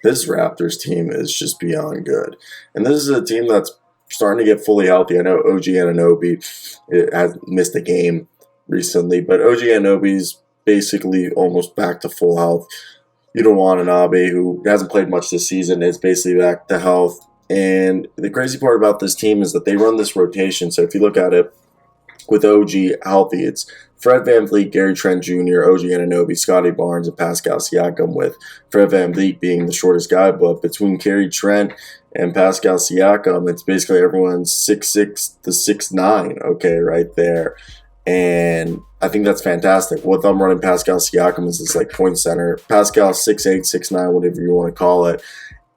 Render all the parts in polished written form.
this Raptors team is just beyond good. And this is a team that's starting to get fully healthy. I know OG Anunoby has missed a game recently, but OG Anunoby's basically almost back to full health. Watanabe, who hasn't played much this season, is basically back to health. And the crazy part about this team is that they run this rotation. So if you look at it with OG healthy, it's Fred VanVleet, Gary Trent Jr., OG Anunoby, Scottie Barnes, and Pascal Siakam, with Fred VanVleet being the shortest guy. But between Gary Trent and Pascal Siakam, it's basically everyone's 6'6" to 6'9", okay, right there. And I think that's fantastic. With them running Pascal Siakam as this like point center. Pascal 6'8", 6'9", whatever you want to call it.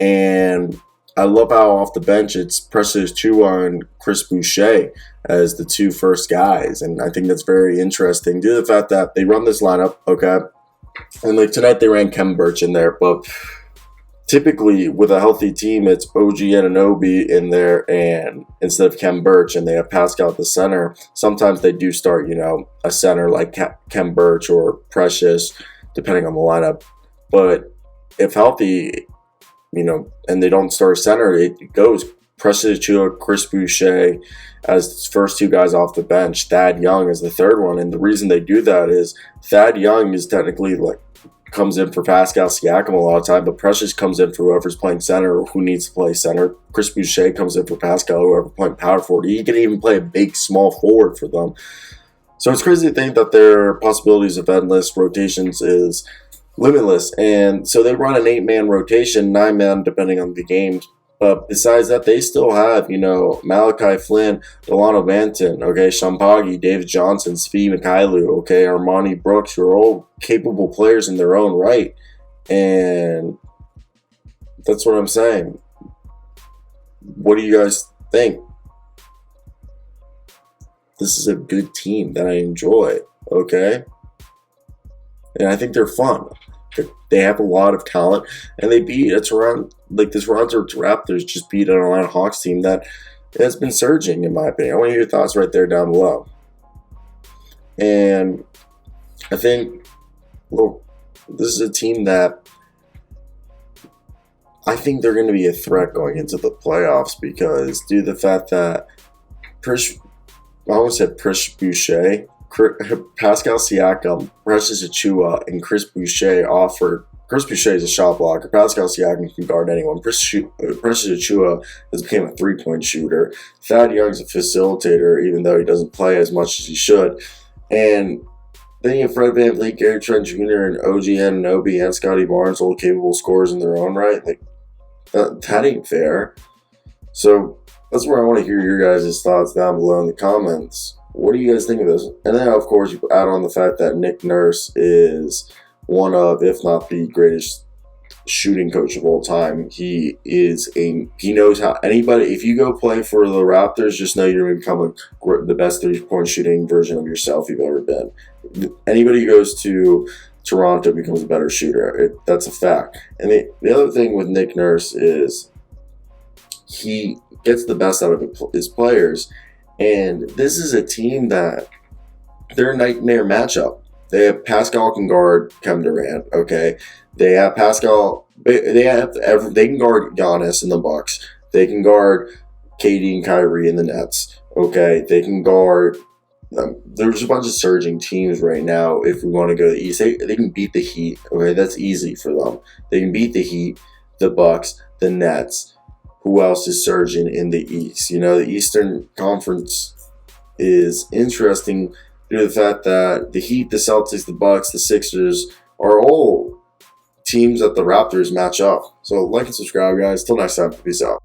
And I love how off the bench it's Precious Achiuwa and Chris Boucher as the two first guys. And I think that's very interesting due to the fact that they run this lineup, okay? And like tonight they ran Khem Birch in there, but typically with a healthy team it's OG Anunoby in there and instead of Khem Birch, and they have Pascal at the center. Sometimes they do start, a center like Khem Birch or Precious, depending on the lineup. But if healthy, and they don't start center, it goes Precious Achiuwa, Chris Boucher as the first two guys off the bench, Thad Young as the third one. And the reason they do that is Thad Young is technically comes in for Pascal Siakam a lot of time, but Precious comes in for whoever's playing center or who needs to play center. Chris Boucher comes in for Pascal, whoever playing power forward. He can even play a big small forward for them. So it's crazy to think that their possibilities of endless rotations is limitless. And so they run an 8-man rotation, 9-man depending on the games. But besides that, they still have, Malachi Flynn, Delano Banton, okay, Shampagi, David Johnson, Svi Mikhailou, okay, Armani Brooks, who are all capable players in their own right. And that's what I'm saying. What do you guys think? This is a good team that I enjoy, okay? And I think they're fun. They have a lot of talent, and they beat a Toronto, the Toronto Raptors just beat an Atlanta Hawks team that has been surging, in my opinion. I want to hear your thoughts right there down below. And I think, this is a team that I think they're going to be a threat going into the playoffs because due to the fact that Chris Boucher, Pascal Siakam, Precious Achiuwa, and Chris Boucher offered. Chris Boucher is a shot blocker. Pascal Siakam can guard anyone. Precious Achiuwa has become a three-point shooter. Thad Young's a facilitator, even though he doesn't play as much as he should. And then you have Fred VanVleet, Gary Trent Jr., and OG Anunoby and Scottie Barnes, all capable scorers in their own right. That ain't fair. So that's where I want to hear your guys' thoughts down below in the comments. What do you guys think of this? And then, of course, you add on the fact that Nick Nurse is one of, if not the greatest shooting coach of all time. He knows how if you go play for the Raptors, just know you're going to become the best three-point shooting version of yourself you've ever been. Anybody who goes to Toronto becomes a better shooter. That's a fact. And the other thing with Nick Nurse is he gets the best out of his players. And this is a team that they're a nightmare matchup. They have Pascal can guard Kevin Durant, okay? They have Pascal. They can guard Giannis in the Bucks. They can guard KD and Kyrie in the Nets, okay? They can guard. There's a bunch of surging teams right now. If we want to go to the East, they can beat the Heat. Okay, that's easy for them. They can beat the Heat, the Bucks, the Nets. Who else is surging in the East? The Eastern Conference is interesting due to the fact that the Heat, the Celtics, the Bucks, the Sixers are all teams that the Raptors match up. So like and subscribe, guys. Till next time, peace out.